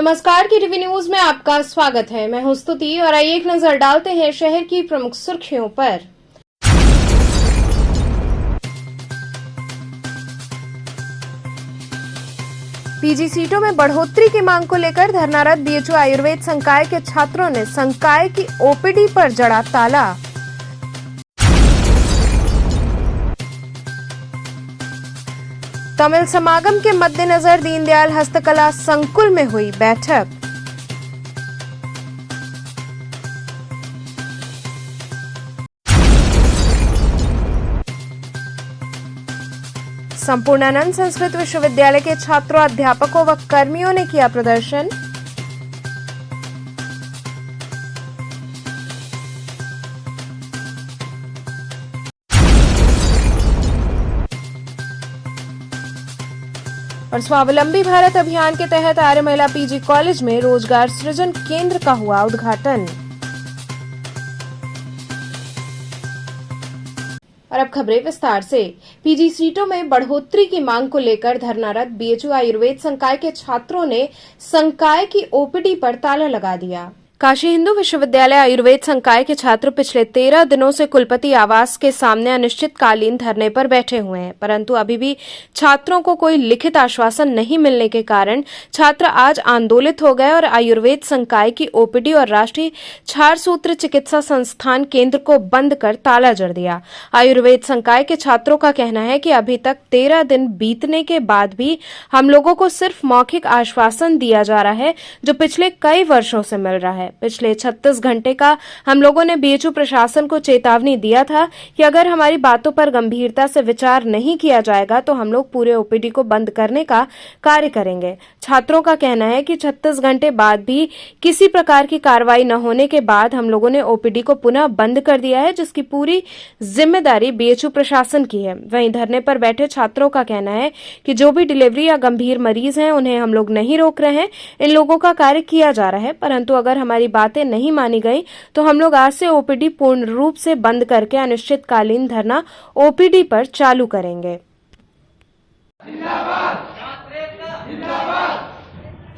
नमस्कार, की TV news में आपका स्वागत है। मैं हूं स्तुति और आइए एक नजर डालते हैं शहर की प्रमुख सुर्खियों पर। पीजी सीटों में बढ़ोतरी की मांग को लेकर धरनारत बीएचयू आयुर्वेद संकाय के छात्रों ने संकाय की ओपीडी पर जड़ा ताला। तमिल समागम के मद्देनजर दीनदयाल हस्तकला संकुल में हुई बैठक। संपूर्णानंद संस्कृत विश्वविद्यालय के छात्रों, अध्यापकों व कर्मियों ने किया प्रदर्शन। और स्वावलंबी भारत अभियान के तहत आर्य महिला पीजी कॉलेज में रोजगार सृजन केंद्र का हुआ उद्घाटन। और अब खबरें विस्तार से। पीजी सीटों में बढ़ोतरी की मांग को लेकर धरनारत बीएचयू आयुर्वेद संकाय के छात्रों ने संकाय की ओपीडी पर ताला लगा दिया। काशी हिंदू विश्वविद्यालय आयुर्वेद संकाय के छात्र पिछले 13 दिनों से कुलपति आवास के सामने अनिश्चितकालीन धरने पर बैठे हुए हैं, परंतु अभी भी छात्रों को कोई लिखित आश्वासन नहीं मिलने के कारण छात्र आज आंदोलित हो गए और आयुर्वेद संकाय की ओपीडी और राष्ट्रीय क्षार सूत्र चिकित्सा संस्थान केंद्र को बंद कर ताला जड़ दिया। आयुर्वेद संकाय के छात्रों का कहना है कि अभी तक 13 दिन बीतने के बाद भी हम लोगों को सिर्फ मौखिक आश्वासन दिया जा रहा है, जो पिछले कई वर्षों से मिल रहा है। पिछले 36 घंटे का हम लोगों ने बीएचयू प्रशासन को चेतावनी दिया था कि अगर हमारी बातों पर गंभीरता से विचार नहीं किया जाएगा तो हम लोग पूरे ओपीडी को बंद करने का कार्य करेंगे। छात्रों का कहना है कि 36 घंटे बाद भी किसी प्रकार की कार्रवाई न होने के बाद हम लोगों ने ओपीडी को पुनः बंद कर दिया है, जिसकी पूरी जिम्मेदारी बीएचयू प्रशासन की है। वहीं धरने पर बैठे छात्रों का कहना है कि जो भी डिलीवरी या गंभीर मरीज हैं उन्हें हम लोग नहीं रोक रहे हैं, इन लोगों का कार्य किया जा रहा है, परंतु अगर हमारी बातें नहीं मानी गई तो हम लोग आज से ओपीडी पूर्ण रूप से बंद करके अनिश्चितकालीन धरना ओपीडी पर चालू करेंगे। जिंदाबाद, जिंदाबाद,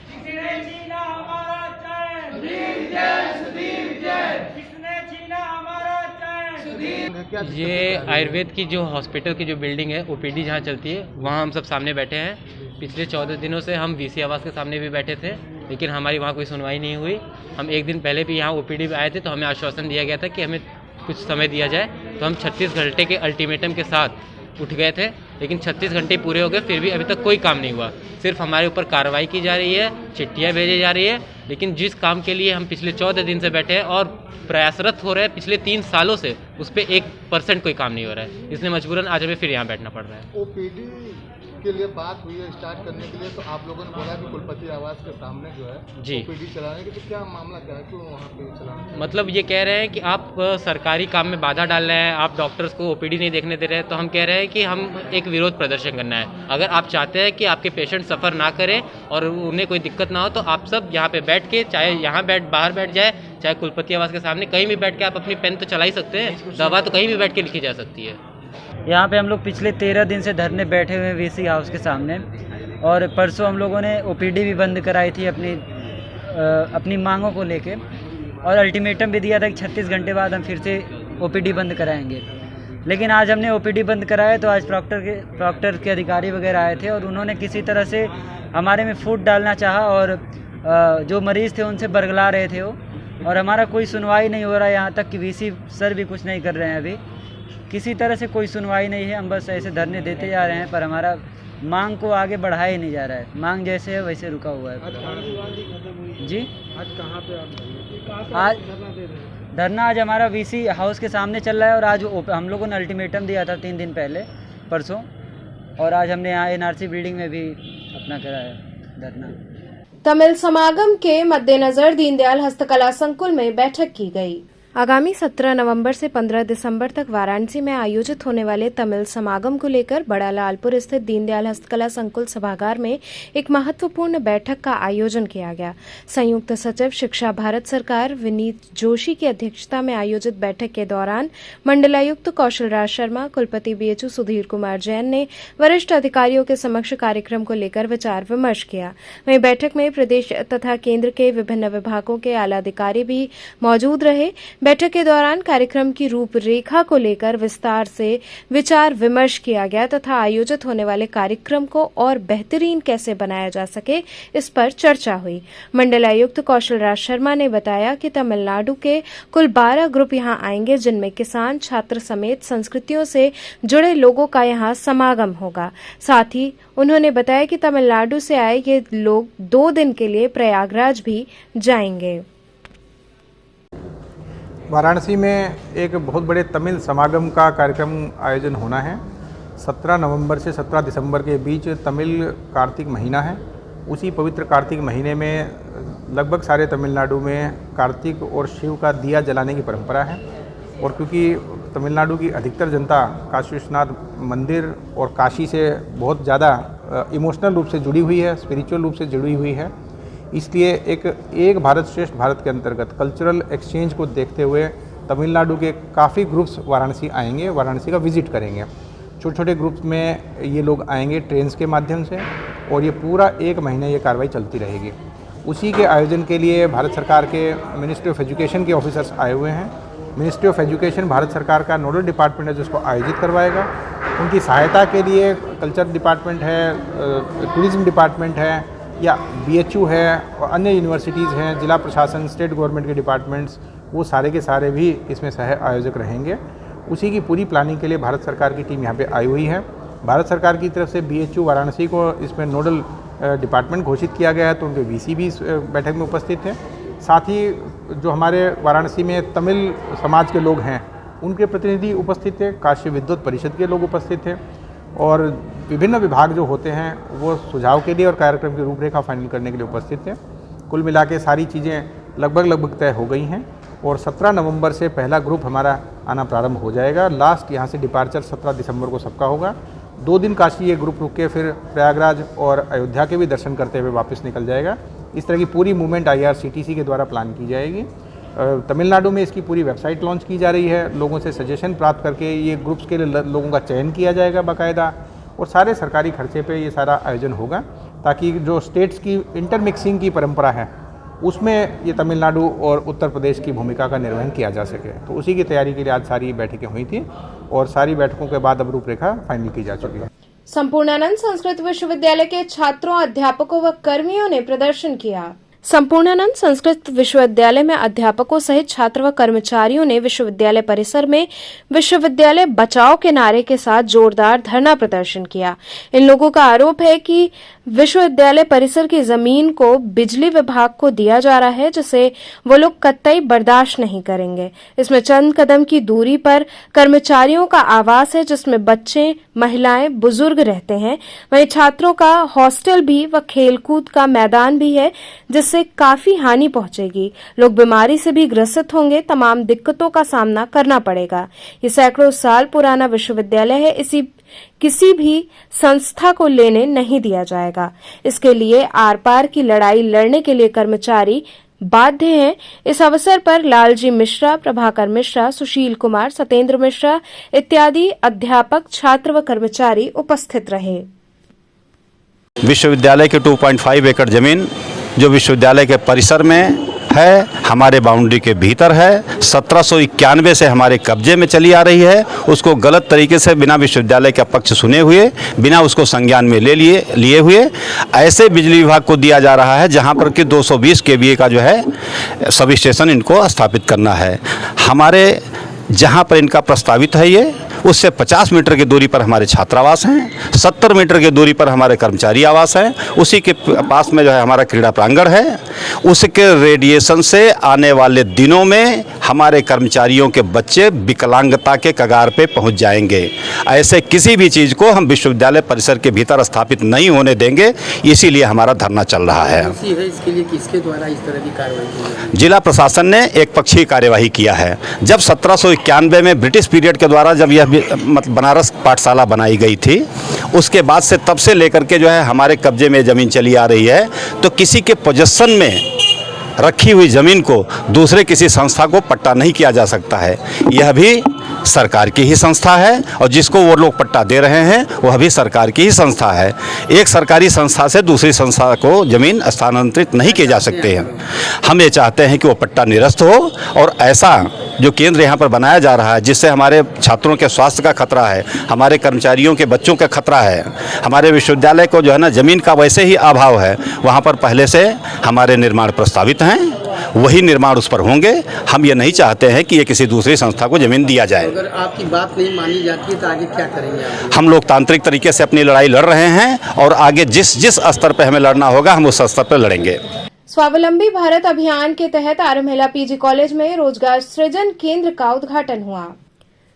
किसने छीना हमारा चैन? सुधीर जय, सुधीर जय, किसने छीना हमारा चैन? ये आयुर्वेद की जो हॉस्पिटल की जो बिल्डिंग है, ओपीडी जहाँ चलती है, वहाँ हम सब सामने बैठे हैं। पिछले 14 दिनों से हम वीसी आवास के सामने भी बैठे थे, लेकिन हमारी वहाँ कोई सुनवाई नहीं हुई। हम एक दिन पहले भी यहाँ ओपीडी में आए थे, तो हमें आश्वासन दिया गया था कि हमें कुछ समय दिया जाए, तो हम 36 घंटे के अल्टीमेटम के साथ उठ गए थे, लेकिन 36 घंटे पूरे हो गए, फिर भी अभी तक कोई काम नहीं हुआ। सिर्फ हमारे ऊपर कार्रवाई की जा रही है, चिट्ठियाँ भेजी जा रही है, लेकिन जिस काम के लिए हम पिछले 14 दिन से बैठे हैं और प्रयासरत हो रहे हैं पिछले 3 सालों से, उस पर 1% कोई काम नहीं हो रहा है, इसलिए मजबूरन आज हमें फिर यहाँ बैठना पड़ रहा है। ओपीडी के लिए बात हुई है स्टार्ट करने के लिए, तो आप लोगों ने बोला कि कुलपति आवास के सामने जो है जी ओपीडी चलाने के, तो क्या मामला क्या है, क्यों वहाँ पे चलाना? मतलब ये कह रहे हैं कि आप सरकारी काम में बाधा डाल रहे हैं, आप डॉक्टर्स को ओपीडी नहीं देखने दे रहे हैं, तो हम कह रहे हैं कि हम एक विरोध प्रदर्शन करना है। अगर आप चाहते हैं कि आपके पेशेंट सफ़र ना करें और उन्हें कोई दिक्कत ना हो, तो आप सब यहाँ पे बैठ के, चाहे यहाँ बाहर बैठ जाए, चाहे कुलपति आवास के सामने कहीं भी बैठ के आप अपनी पेन तो चला ही सकते हैं, दवा तो कहीं भी बैठ के लिखी जा सकती है। यहाँ पे हम लोग पिछले 13 दिन से धरने बैठे हुए हैं वीसी हाउस के सामने, और परसों हम लोगों ने ओपीडी भी बंद कराई थी अपनी मांगों को लेके, और अल्टीमेटम भी दिया था कि 36 घंटे बाद हम फिर से ओपीडी बंद कराएंगे। लेकिन आज हमने ओपीडी बंद कराया तो आज प्रॉक्टर के अधिकारी वगैरह आए थे और उन्होंने किसी तरह से हमारे में फूट डालना चाहा, और जो मरीज़ थे उनसे बरगला रहे थे वो, और हमारा कोई सुनवाई नहीं हो रहा है। यहाँ तक कि वीसी सर भी कुछ नहीं कर रहे हैं, अभी किसी तरह से कोई सुनवाई नहीं है। हम बस ऐसे धरने देते जा रहे हैं, पर हमारा मांग को आगे बढ़ाया ही नहीं जा रहा है। मांग जैसे है वैसे रुका हुआ है जी। आज कहाँ पे आप आज धरना आज हमारा वीसी हाउस के सामने चल रहा है, और आज हम लोगों ने अल्टीमेटम दिया था 3 दिन पहले परसों, और आज हमने यहाँ एनआरसी बिल्डिंग में भी अपना कराया धरना। तमिल समागम के मद्देनजर दीनदयाल हस्तकला संकुल में बैठक की गई। आगामी 17 नवंबर से 15 दिसंबर तक वाराणसी में आयोजित होने वाले तमिल समागम को लेकर बड़ा लालपुर स्थित दीनदयाल हस्तकला संकुल सभागार में एक महत्वपूर्ण बैठक का आयोजन किया गया। संयुक्त सचिव शिक्षा भारत सरकार विनीत जोशी की अध्यक्षता में आयोजित बैठक के दौरान मंडलायुक्त कौशल राज शर्मा, कुलपति बीएचयू सुधीर कुमार जैन ने वरिष्ठ अधिकारियों के समक्ष कार्यक्रम को लेकर विचार विमर्श किया। वहीं बैठक में प्रदेश तथा केंद्र के विभिन्न विभागों के आला अधिकारी भी मौजूद रहे। बैठक के दौरान कार्यक्रम की रूपरेखा को लेकर विस्तार से विचार विमर्श किया गया तथा आयोजित होने वाले कार्यक्रम को और बेहतरीन कैसे बनाया जा सके इस पर चर्चा हुई। मंडलायुक्त कौशल राज शर्मा ने बताया कि तमिलनाडु के कुल 12 ग्रुप यहां आएंगे, जिनमें किसान, छात्र समेत संस्कृतियों से जुड़े लोगों का यहां समागम होगा। साथ ही उन्होंने बताया कि तमिलनाडु से आए ये लोग 2 दिन के लिए प्रयागराज भी जाएंगे। वाराणसी में एक बहुत बड़े तमिल समागम का कार्यक्रम आयोजन होना है। 17 नवंबर से 17 दिसंबर के बीच तमिल कार्तिक महीना है। उसी पवित्र कार्तिक महीने में लगभग सारे तमिलनाडु में कार्तिक और शिव का दिया जलाने की परंपरा है। और क्योंकि तमिलनाडु की अधिकतर जनता काशी विश्वनाथ मंदिर और काशी से बहुत ज़्यादा इमोशनल रूप से जुड़ी हुई है, स्पिरिचुअल रूप से जुड़ी हुई है, इसलिए एक भारत श्रेष्ठ भारत के अंतर्गत कल्चरल एक्सचेंज को देखते हुए तमिलनाडु के काफ़ी ग्रुप्स वाराणसी आएंगे, वाराणसी का विजिट करेंगे। छोटे छोटे ग्रुप्स में ये लोग आएंगे ट्रेन्स के माध्यम से और ये पूरा 1 महीना ये कार्रवाई चलती रहेगी। उसी के आयोजन के लिए भारत सरकार के मिनिस्ट्री ऑफ एजुकेशन के ऑफिसर्स आए हुए हैं। मिनिस्ट्री ऑफ एजुकेशन भारत सरकार का नोडल डिपार्टमेंट है जिसको आयोजित करवाएगा। उनकी सहायता के लिए कल्चर डिपार्टमेंट है, टूरिज्म डिपार्टमेंट है या बीएचयू है और अन्य यूनिवर्सिटीज़ हैं, जिला प्रशासन, स्टेट गवर्नमेंट के डिपार्टमेंट्स, वो सारे के सारे भी इसमें सह आयोजक रहेंगे। उसी की पूरी प्लानिंग के लिए भारत सरकार की टीम यहाँ पे आई हुई है। भारत सरकार की तरफ से बीएचयू वाराणसी को इसमें नोडल डिपार्टमेंट घोषित किया गया है, तो उनके वीसी भी इस बैठक में उपस्थित थे। साथ ही जो हमारे वाराणसी में तमिल समाज के लोग हैं उनके प्रतिनिधि उपस्थित थे, काशी विद्वत परिषद के लोग उपस्थित थे और विभिन्न विभाग जो होते हैं वो सुझाव के लिए और कार्यक्रम की रूपरेखा फाइनल करने के लिए उपस्थित थे। कुल मिला के सारी चीज़ें लगभग तय हो गई हैं और 17 नवंबर से पहला ग्रुप हमारा आना प्रारंभ हो जाएगा। लास्ट यहाँ से डिपार्चर 17 दिसंबर को सबका होगा। 2 दिन काशी ये ग्रुप रुक के फिर प्रयागराज और अयोध्या के भी दर्शन करते हुए वापस निकल जाएगा। इस तरह की पूरी मूवमेंट IRCTC के द्वारा प्लान की जाएगी। तमिलनाडु में इसकी पूरी वेबसाइट लॉन्च की जा रही है। लोगों से सजेशन प्राप्त करके ये ग्रुप्स के लिए लोगों का चयन किया जाएगा बाकायदा और सारे सरकारी खर्चे पे ये सारा आयोजन होगा ताकि जो स्टेट्स की इंटरमिक्सिंग की परंपरा है उसमें ये तमिलनाडु और उत्तर प्रदेश की भूमिका का निर्वहन किया जा सके। तो उसी की तैयारी के लिए आज सारी बैठकें हुई थी और सारी बैठकों के बाद अब रूपरेखा फाइनल की जा चुकी है। संपूर्णानंद संस्कृत विश्वविद्यालय के छात्रों, अध्यापकों व कर्मियों ने प्रदर्शन किया। संपूर्णानंद संस्कृत विश्वविद्यालय में अध्यापकों सहित छात्र व कर्मचारियों ने विश्वविद्यालय परिसर में विश्वविद्यालय बचाओ के नारे के साथ जोरदार धरना प्रदर्शन किया। इन लोगों का आरोप है कि विश्वविद्यालय परिसर की जमीन को बिजली विभाग को दिया जा रहा है, जिसे वो लोग कतई बर्दाश्त नहीं करेंगे। इसमें चंद कदम की दूरी पर कर्मचारियों का आवास है जिसमें बच्चे, महिलाएं, बुजुर्ग रहते हैं। वहीं छात्रों का हॉस्टल भी व खेलकूद का मैदान भी है जिससे काफी हानि पहुंचेगी। लोग बीमारी से भी ग्रसित होंगे, तमाम दिक्कतों का सामना करना पड़ेगा। ये सैकड़ों साल पुराना विश्वविद्यालय है, किसी भी संस्था को लेने नहीं दिया जाएगा। इसके लिए आर पार की लड़ाई लड़ने के लिए कर्मचारी बाध्य हैं। इस अवसर पर लालजी मिश्रा, प्रभाकर मिश्रा, सुशील कुमार, सतेंद्र मिश्रा इत्यादि अध्यापक, छात्र व कर्मचारी उपस्थित रहे। विश्वविद्यालय के 2.5 एकड़ जमीन जो विश्वविद्यालय के परिसर में है, हमारे बाउंड्री के भीतर है, 1791 से हमारे कब्जे में चली आ रही है। उसको गलत तरीके से बिना विश्वविद्यालय का पक्ष सुने हुए, बिना उसको संज्ञान में लिए हुए ऐसे बिजली विभाग को दिया जा रहा है जहां पर कि 220 kVA का जो है सब स्टेशन इनको स्थापित करना है। हमारे जहां पर इनका प्रस्तावित है ये, उससे 50 मीटर की दूरी पर हमारे छात्रावास हैं, 70 मीटर की दूरी पर हमारे कर्मचारी आवास हैं, उसी के पास में जो है हमारा क्रीड़ा प्रांगण है। उसके रेडिएशन से आने वाले दिनों में हमारे कर्मचारियों के बच्चे विकलांगता के कगार पे पहुंच जाएंगे। ऐसे किसी भी चीज़ को हम विश्वविद्यालय परिसर के भीतर स्थापित नहीं होने देंगे, इसीलिए हमारा धरना चल रहा है। इसके लिए किसके द्वारा इस तरह की कार्रवाई की? जिला प्रशासन ने एक पक्षीय कार्यवाही किया है। जब 1791 में ब्रिटिश पीरियड के द्वारा जब यह मतलब बनारस पाठशाला बनाई गई थी, उसके बाद से तब से लेकर के जो है हमारे कब्जे में ज़मीन चली आ रही है। तो किसी के पोजेशन में रखी हुई ज़मीन को दूसरे किसी संस्था को पट्टा नहीं किया जा सकता है। यह भी सरकार की ही संस्था है और जिसको वो लोग पट्टा दे रहे हैं वह भी सरकार की ही संस्था है। एक सरकारी संस्था से दूसरी संस्था को ज़मीन स्थानांतरित नहीं किए जा सकते हैं। हम ये चाहते हैं कि वो पट्टा निरस्त हो और ऐसा जो केंद्र यहाँ पर बनाया जा रहा है, जिससे हमारे छात्रों के स्वास्थ्य का खतरा है, हमारे कर्मचारियों के बच्चों का खतरा है, हमारे विश्वविद्यालय को जो है ना ज़मीन का वैसे ही अभाव है, वहाँ पर पहले से हमारे निर्माण प्रस्तावित हैं, वही निर्माण उस पर होंगे। हम ये नहीं चाहते हैं कि ये किसी दूसरी संस्था को ज़मीन दिया जाए। अगर आपकी बात नहीं मानी जाती है तो आगे क्या करेंगे आप? हम लोकतांत्रिक तरीके से अपनी लड़ाई लड़ रहे हैं और आगे जिस स्तर पर हमें लड़ना होगा हम उस स्तर पर लड़ेंगे। स्वावलंबी भारत अभियान के तहत आरएम महिला पीजी कॉलेज में रोजगार सृजन केंद्र का उद्घाटन हुआ।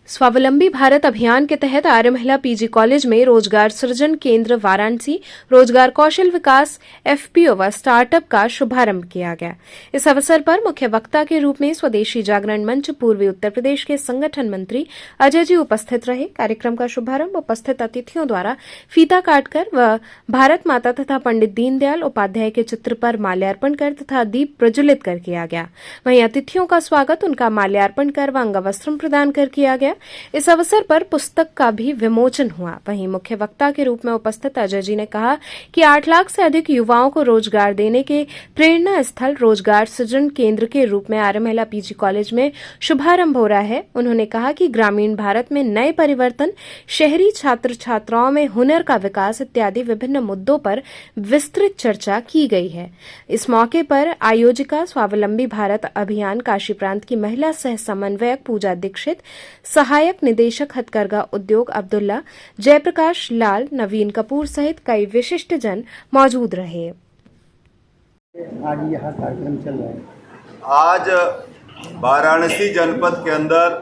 स्वावलंबी भारत अभियान के तहत आर्य महिला पीजी कॉलेज में रोजगार सृजन केंद्र वाराणसी रोजगार कौशल विकास एफपीओ व स्टार्टअप का शुभारंभ किया गया। इस अवसर पर मुख्य वक्ता के रूप में स्वदेशी जागरण मंच पूर्वी उत्तर प्रदेश के संगठन मंत्री अजय जी उपस्थित रहे। कार्यक्रम का शुभारंभ उपस्थित अतिथियों द्वारा फीता काटकर व भारत माता तथा पंडित दीनदयाल उपाध्याय के चित्र पर माल्यार्पण कर तथा दीप प्रज्वलित कर किया गया। वहीं अतिथियों का स्वागत उनका माल्यार्पण कर व अंगवस्त्रम प्रदान कर किया गया। इस अवसर पर पुस्तक का भी विमोचन हुआ। वहीं मुख्य वक्ता के रूप में उपस्थित अजय जी ने कहा कि 8 लाख से अधिक युवाओं को रोजगार देने के प्रेरणा स्थल रोजगार सृजन केंद्र के रूप में आर्य महिला पीजी कॉलेज में शुभारंभ हो रहा है। उन्होंने कहा कि ग्रामीण भारत में नए परिवर्तन, शहरी छात्र छात्राओं में हुनर का विकास इत्यादि विभिन्न मुद्दों पर विस्तृत चर्चा की गई है। इस मौके पर आयोजिका स्वावलंबी भारत अभियान काशी प्रांत की महिला सह समन्वयक पूजा दीक्षित, सहायक निदेशक हथकरघा उद्योग अब्दुल्ला, जयप्रकाश लाल, नवीन कपूर सहित कई विशिष्ट जन मौजूद रहे। आज यहाँ कार्यक्रम चल रहा है। आज वाराणसी जनपद के अंदर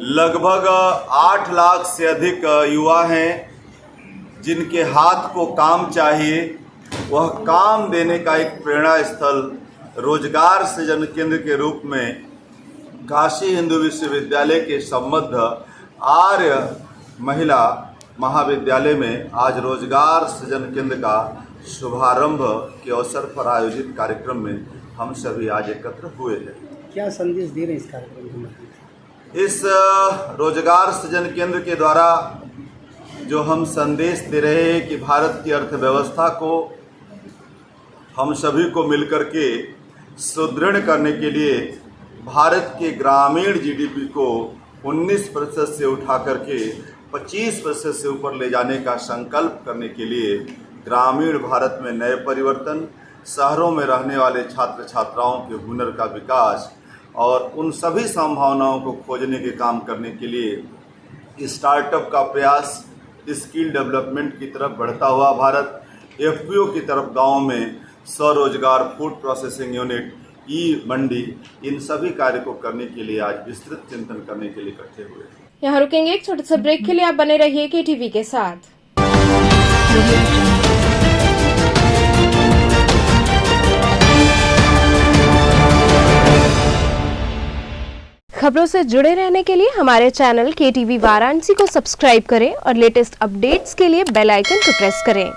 लगभग 8 लाख से अधिक युवा हैं जिनके हाथ को काम चाहिए। वह काम देने का एक प्रेरणा स्थल रोजगार सृजन केंद्र के रूप में काशी हिंदू विश्वविद्यालय के संबद्ध आर्य महिला महाविद्यालय में आज रोजगार सृजन केंद्र का शुभारंभ के अवसर पर आयोजित कार्यक्रम में हम सभी आज एकत्र हुए हैं। क्या संदेश दे रहे हैं इस कार्यक्रम में? इस रोजगार सृजन केंद्र के द्वारा जो हम संदेश दे रहे हैं कि भारत की अर्थव्यवस्था को हम सभी को मिलकर के सुदृढ़ करने के लिए भारत के ग्रामीण जीडीपी को 19% से उठा करके 25% से ऊपर ले जाने का संकल्प करने के लिए ग्रामीण भारत में नए परिवर्तन, शहरों में रहने वाले छात्र छात्राओं के हुनर का विकास और उन सभी संभावनाओं को खोजने के काम करने के लिए स्टार्टअप का प्रयास, स्किल डेवलपमेंट की तरफ बढ़ता हुआ भारत, एफपीओ की तरफ गाँव में स्वरोजगार, फूड प्रोसेसिंग यूनिट, ई मंडी, इन सभी कार्य को करने के लिए आज विस्तृत चिंतन करने के लिए इकट्ठे हुए। यहाँ रुकेंगे एक छोटे से ब्रेक के लिए। आप बने रहिए केटीवी के साथ। खबरों से जुड़े रहने के लिए हमारे चैनल केटीवी वाराणसी को सब्सक्राइब करें और लेटेस्ट अपडेट्स के लिए बेल आइकन को प्रेस करें।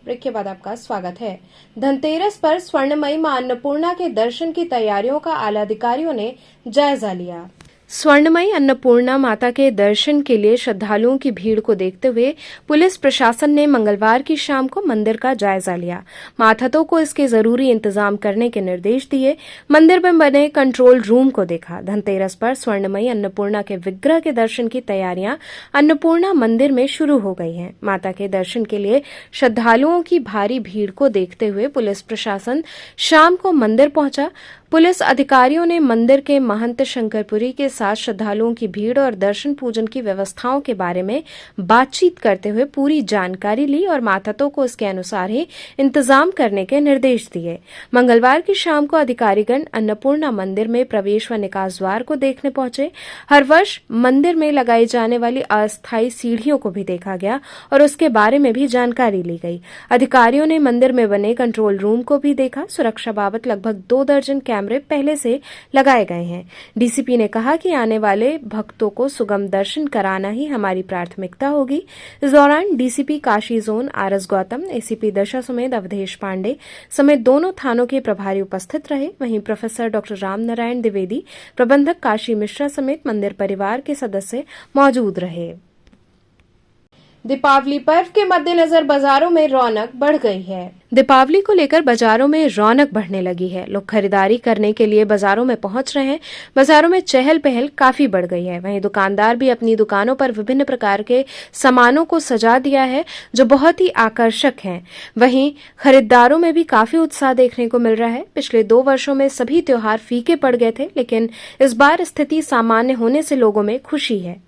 ब्रेक के बाद आपका स्वागत है। धनतेरस पर स्वर्णमयी मां अन्नपूर्णा के दर्शन की तैयारियों का आला अधिकारियों ने जायजा लिया। स्वर्णमयी अन्नपूर्णा माता के दर्शन के लिए श्रद्धालुओं की भीड़ को देखते हुए पुलिस प्रशासन ने मंगलवार की शाम को मंदिर का जायजा लिया। माथतों को इसके जरूरी इंतजाम करने के निर्देश दिए। मंदिर में बने कंट्रोल रूम को देखा। धनतेरस पर स्वर्णमयी अन्नपूर्णा के विग्रह के दर्शन की तैयारियां अन्नपूर्णा मंदिर में शुरू हो गई हैं। माता के दर्शन के लिए श्रद्धालुओं की भारी भीड़ को देखते हुए पुलिस प्रशासन शाम को मंदिर पहुंचा। पुलिस अधिकारियों ने मंदिर के महंत शंकरपुरी के साथ श्रद्धालुओं की भीड़ और दर्शन पूजन की व्यवस्थाओं के बारे में बातचीत करते हुए पूरी जानकारी ली और मातहतों को इसके अनुसार ही इंतजाम करने के निर्देश दिए। मंगलवार की शाम को अधिकारीगण अन्नपूर्णा मंदिर में प्रवेश व निकास द्वार को देखने पहुंचे। हर वर्ष मंदिर में लगाई जाने वाली अस्थायी सीढ़ियों को भी देखा गया और उसके बारे में भी जानकारी ली गई। अधिकारियों ने मंदिर में बने कंट्रोल रूम को भी देखा। सुरक्षा बाबत लगभग 2 दर्जन कैमरे पहले से लगाए गए हैं। डीसीपी ने कहा कि आने वाले भक्तों को सुगम दर्शन कराना ही हमारी प्राथमिकता होगी। इस दौरान DCP Kashi zone RS Gautam, ACP दशा समेत अवधेश पांडे समेत दोनों थानों के प्रभारी उपस्थित रहे। वहीं प्रोफेसर डॉक्टर राम नारायण द्विवेदी, प्रबंधक काशी मिश्रा समेत मंदिर परिवार के सदस्य मौजूद रहे। दीपावली पर्व के मद्देनजर बाजारों में रौनक बढ़ गई है। दीपावली को लेकर बाजारों में रौनक बढ़ने लगी है। लोग खरीदारी करने के लिए बाजारों में पहुंच रहे हैं। बाजारों में चहल पहल काफी बढ़ गई है। वहीं दुकानदार भी अपनी दुकानों पर विभिन्न प्रकार के सामानों को सजा दिया है जो बहुत ही आकर्षक हैं। वहीं खरीदारों में भी काफी उत्साह देखने को मिल रहा है। पिछले 2 वर्षों में सभी त्योहार फीके पड़ गए थे, लेकिन इस बार स्थिति सामान्य होने से लोगों में खुशी है।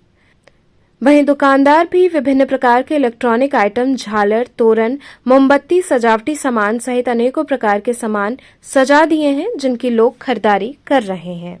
वहीं दुकानदार भी विभिन्न प्रकार के इलेक्ट्रॉनिक आइटम, झालर, तोरण, मोमबत्ती, सजावटी सामान सहित अनेकों प्रकार के सामान सजा दिए हैं जिनकी लोग खरीदारी कर रहे हैं।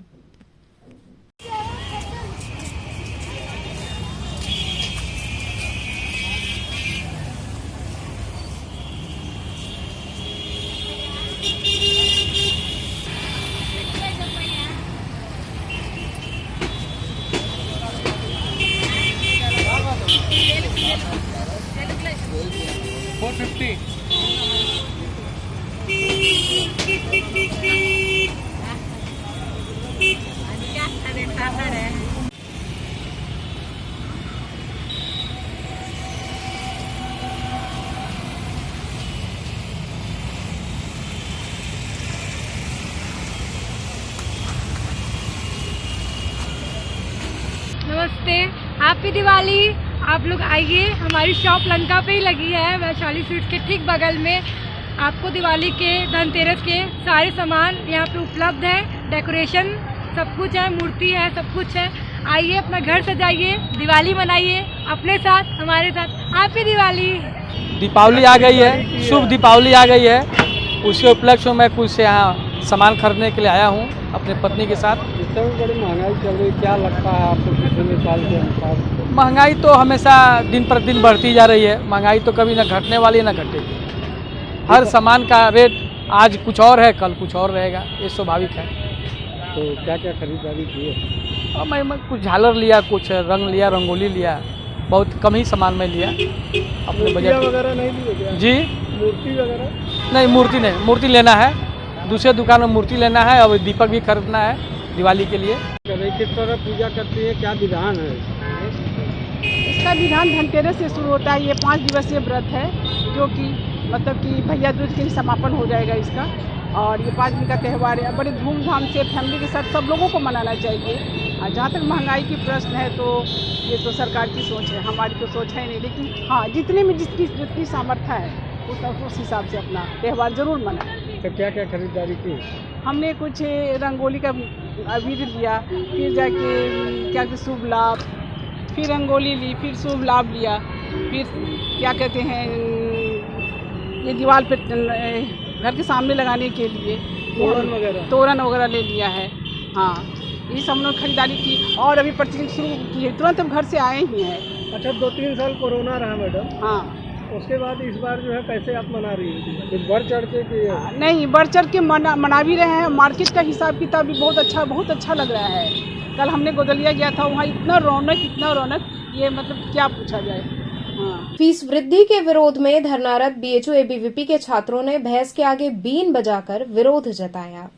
नमस्ते, हैप्पी दिवाली। आप लोग आइए, हमारी शॉप लंका पे ही लगी है, वैशाली स्वीट्स के ठीक बगल में। आपको दिवाली के, धनतेरस के सारे सामान यहाँ पे उपलब्ध है। डेकोरेशन सब कुछ है, मूर्ति है, सब कुछ है। आइए, अपना घर सजाइए, दिवाली मनाइए अपने साथ, हमारे साथ। हैप्पी दिवाली। दीपावली आ गई है, शुभ दीपावली आ गई है। उसके उपलक्ष्य में मैं कुछ यहाँ सामान खरीदने के लिए आया हूँ अपने पत्नी के साथ। इतना बड़ी महंगाई चल रही, क्या लगता है आपको पिछले साल के अनुसार? महंगाई तो हमेशा दिन प्रतिदिन बढ़ती जा रही है। महंगाई तो कभी ना घटने वाली है ना घटेगी। हर सामान का रेट आज कुछ और है, कल कुछ और रहेगा, ये स्वाभाविक है। तो क्या क्या खरीदारी की है? और मैं कुछ झालर लिया, कुछ रंग लिया, रंगोली लिया, बहुत कम ही सामान में लिया अपने बजट वगैरह नहीं लिए क्या? जी, मूर्ति वगैरह नहीं, मूर्ति नहीं, मूर्ति लेना है, दूसरे दुकान में मूर्ति लेना है और दीपक भी खरीदना है दिवाली के लिए। किस तरह पूजा करती है, क्या विधान है? इसका विधान धनतेरस से शुरू होता है। ये 5 दिवसीय व्रत है जो कि मतलब कि भैया दूज के समापन हो जाएगा इसका। और ये 5 दिन का त्यौहार है। बड़े धूमधाम से फैमिली के साथ सब लोगों को मनाना चाहिए। और जहाँ तक महंगाई की प्रश्न है तो ये तो सरकार की सोच है, हमारी तो सोच है नहीं। लेकिन हाँ, जितने में जितनी सामर्थ्य है उस हिसाब से अपना त्यौहार जरूर मनाएं। तो क्या क्या खरीदारी की? हमने कुछ रंगोली का अबीर लिया, फिर जाके क्या कहते शुभ लाभ, फिर रंगोली ली, फिर शुभ लाभ लिया, फिर क्या कहते हैं ये दीवार पे घर के सामने लगाने के लिए तोरण वगैरह ले लिया है। हाँ, ये सब लोग खरीदारी की और अभी परचेजिंग शुरू की है। तुरंत हम घर से आए ही हैं। अच्छा, 2-3 साल कोरोना रहा मैडम। हाँ, उसके बाद इस बार जो है कैसे आप मना रही हैं? कुछ बढ़ चढ़ के कि नहीं, बढ़ चढ़ के मना भी रहे हैं। मार्केट का हिसाब किताब भी बहुत अच्छा लग रहा है। कल हमने गोदलिया गया था, वहाँ इतना रौनक, ये मतलब क्या पूछा जाए। हाँ। फीस वृद्धि के विरोध में धरनारत बीएचयू एबीवीपी के छात्रों ने भैंस के आगे बीन बजाकर विरोध जताया।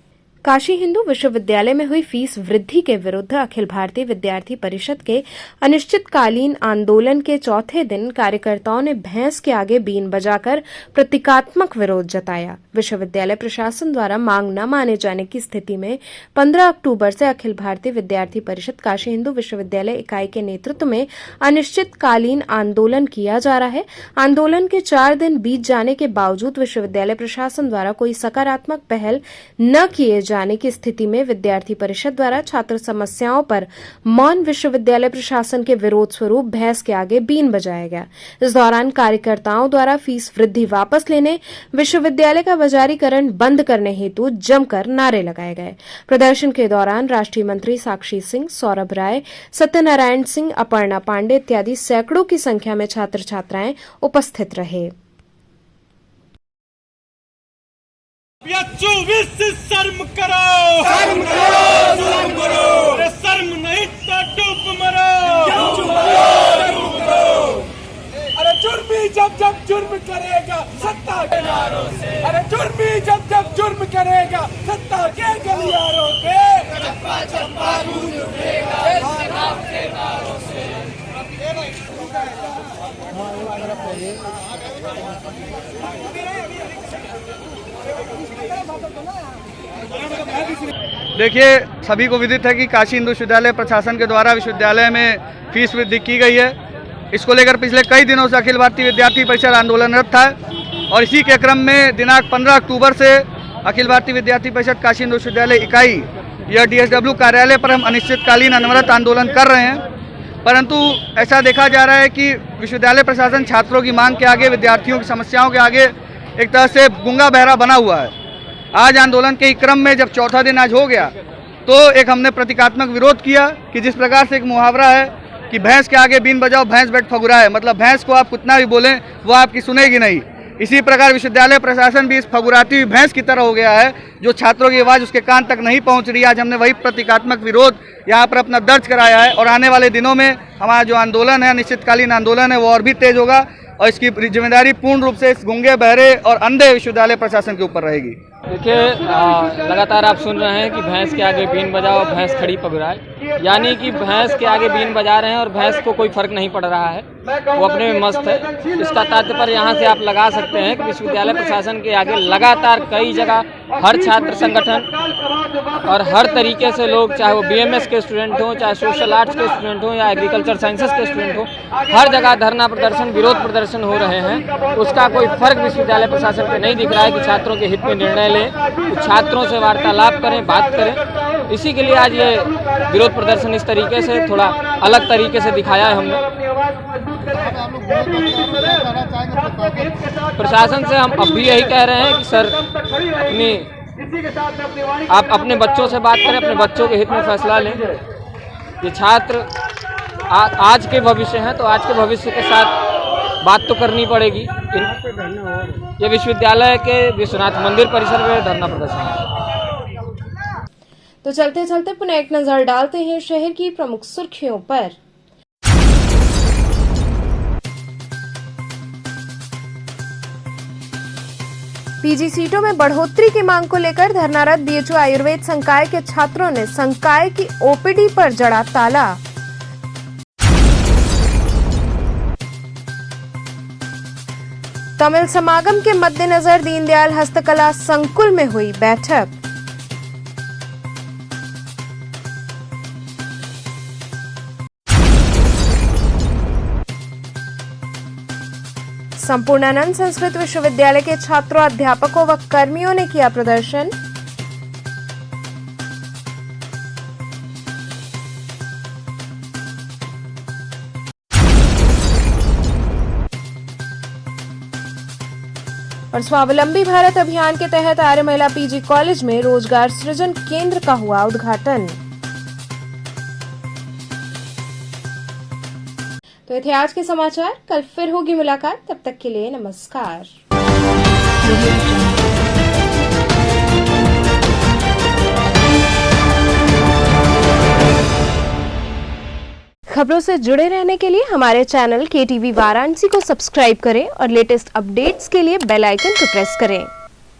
काशी हिंदू विश्वविद्यालय में हुई फीस वृद्धि के विरुद्ध अखिल भारतीय विद्यार्थी परिषद के अनिश्चितकालीन आंदोलन के चौथे दिन कार्यकर्ताओं ने भैंस के आगे बीन बजाकर प्रतीकात्मक विरोध जताया। विश्वविद्यालय प्रशासन द्वारा मांग न माने जाने की स्थिति में 15 अक्टूबर से अखिल भारतीय विद्यार्थी परिषद काशी हिंदू विश्वविद्यालय इकाई के नेतृत्व में अनिश्चितकालीन आंदोलन किया जा रहा है। आंदोलन के 4 दिन बीत जाने के बावजूद विश्वविद्यालय प्रशासन द्वारा कोई सकारात्मक पहल न किए जाने की स्थिति में विद्यार्थी परिषद द्वारा छात्र समस्याओं पर मौन विश्वविद्यालय प्रशासन के विरोध स्वरूप भैंस के आगे बीन बजाया गया। इस दौरान कार्यकर्ताओं द्वारा फीस वृद्धि वापस लेने, विश्वविद्यालय का बाजारीकरण बंद करने हेतु जमकर नारे लगाए गए। प्रदर्शन के दौरान राष्ट्रीय मंत्री साक्षी सिंह, सौरभ राय, सत्यनारायण सिंह, अपर्णा पांडे इत्यादि सैकड़ों की संख्या में छात्र छात्राएं उपस्थित रहे। शर्म करो, शर्म करो, शर्म करो, अरे शर्म नहीं तो डूब मरो, अरे जुर्मी जब जब जुर्म करेगा सत्ता के नारों से, अरे जुर्मी जब जब जुर्म करेगा सत्ता के गलियारों पे, चप्पा चप्पा गूंज उठेगा के नारों से। देखिए, सभी को विदित है कि काशी हिंदू विश्वविद्यालय प्रशासन के द्वारा विश्वविद्यालय में फीस वृद्धि की गई है। इसको लेकर पिछले कई दिनों से अखिल भारतीय विद्यार्थी परिषद आंदोलनरत था और इसी के क्रम में दिनांक 15 अक्टूबर से अखिल भारतीय विद्यार्थी परिषद काशी हिंदू विश्वविद्यालय इकाई या DSW कार्यालय पर हम अनिश्चितकालीन अनवरत आंदोलन कर रहे हैं। परंतु ऐसा देखा जा रहा है कि विश्वविद्यालय प्रशासन छात्रों की मांग के आगे, विद्यार्थियों की समस्याओं के आगे एक तरह से गूंगा बहरा बना हुआ है। आज आंदोलन के क्रम में जब चौथा दिन आज हो गया तो एक हमने प्रतीकात्मक विरोध किया कि जिस प्रकार से एक मुहावरा है कि भैंस के आगे बीन बजाओ भैंस बैठ फगुराए, मतलब भैंस को आप कितना भी बोलें वो आपकी सुनेगी नहीं। इसी प्रकार विश्वविद्यालय प्रशासन भी इस फगुराती हुई भैंस की तरह हो गया है जो छात्रों की आवाज़ उसके कान तक नहीं पहुंच रही। आज हमने वही प्रतीकात्मक विरोध यहाँ पर अपना दर्ज कराया है और आने वाले दिनों में हमारा जो आंदोलन है, निश्चितकालीन आंदोलन है, वो और भी तेज होगा और इसकी जिम्मेदारी पूर्ण रूप से इस गूंगे बहरे और अंधे विश्वविद्यालय प्रशासन के ऊपर रहेगी। देखिए, लगातार आप सुन रहे हैं कि भैंस के आगे बीन बजाओ भैंस खड़ी पगुराए, यानी कि भैंस के आगे बीन बजा रहे हैं और भैंस को कोई फर्क नहीं पड़ रहा है, वो अपने में मस्त है। इसका तात्पर्य यहाँ से आप लगा सकते हैं कि विश्वविद्यालय प्रशासन के आगे लगातार कई जगह हर छात्र संगठन और हर तरीके से लोग, चाहे वो BMS के स्टूडेंट हों, चाहे सोशल आर्ट्स के स्टूडेंट हों या एग्रीकल्चर साइंसेस के स्टूडेंट हों, हर जगह धरना प्रदर्शन, विरोध प्रदर्शन हो रहे हैं। उसका कोई फर्क विश्वविद्यालय प्रशासन पे नहीं दिख रहा है कि छात्रों के हित में निर्णय लें, छात्रों से वार्तालाप करें, बात करें। इसी के लिए आज ये विरोध प्रदर्शन इस तरीके से, थोड़ा अलग तरीके से दिखाया है हमने। प्रशासन से हम अब भी यही कह रहे हैं कि सर आप अपने बच्चों से बात करें, अपने बच्चों के हित में फैसला लें। ये छात्र आज के भविष्य हैं तो आज के भविष्य के साथ बात तो करनी पड़ेगी। ये विश्वविद्यालय के विश्वनाथ मंदिर परिसर में धरना प्रदर्शन है। तो चलते चलते पुनः एक नजर डालते हैं शहर की प्रमुख सुर्खियों पर। पीजी सीटों में बढ़ोतरी की मांग को लेकर धरनारत BHU आयुर्वेद संकाय के छात्रों ने संकाय की OPD पर जड़ा ताला। तमिल समागम के मद्देनजर दीनदयाल हस्तकला संकुल में हुई बैठक। संपूर्णानंद संस्कृत विश्वविद्यालय के छात्रों, अध्यापकों व कर्मियों ने किया प्रदर्शन। और स्वावलंबी भारत अभियान के तहत आर्य महिला PG कॉलेज में रोजगार सृजन केंद्र का हुआ उद्घाटन। तो ये थे आज के समाचार। कल फिर होगी मुलाकात, तब तक के लिए नमस्कार। खबरों से जुड़े रहने के लिए हमारे चैनल KTV वाराणसी को सब्सक्राइब करें और लेटेस्ट अपडेट्स के लिए बेल आइकन को प्रेस करें।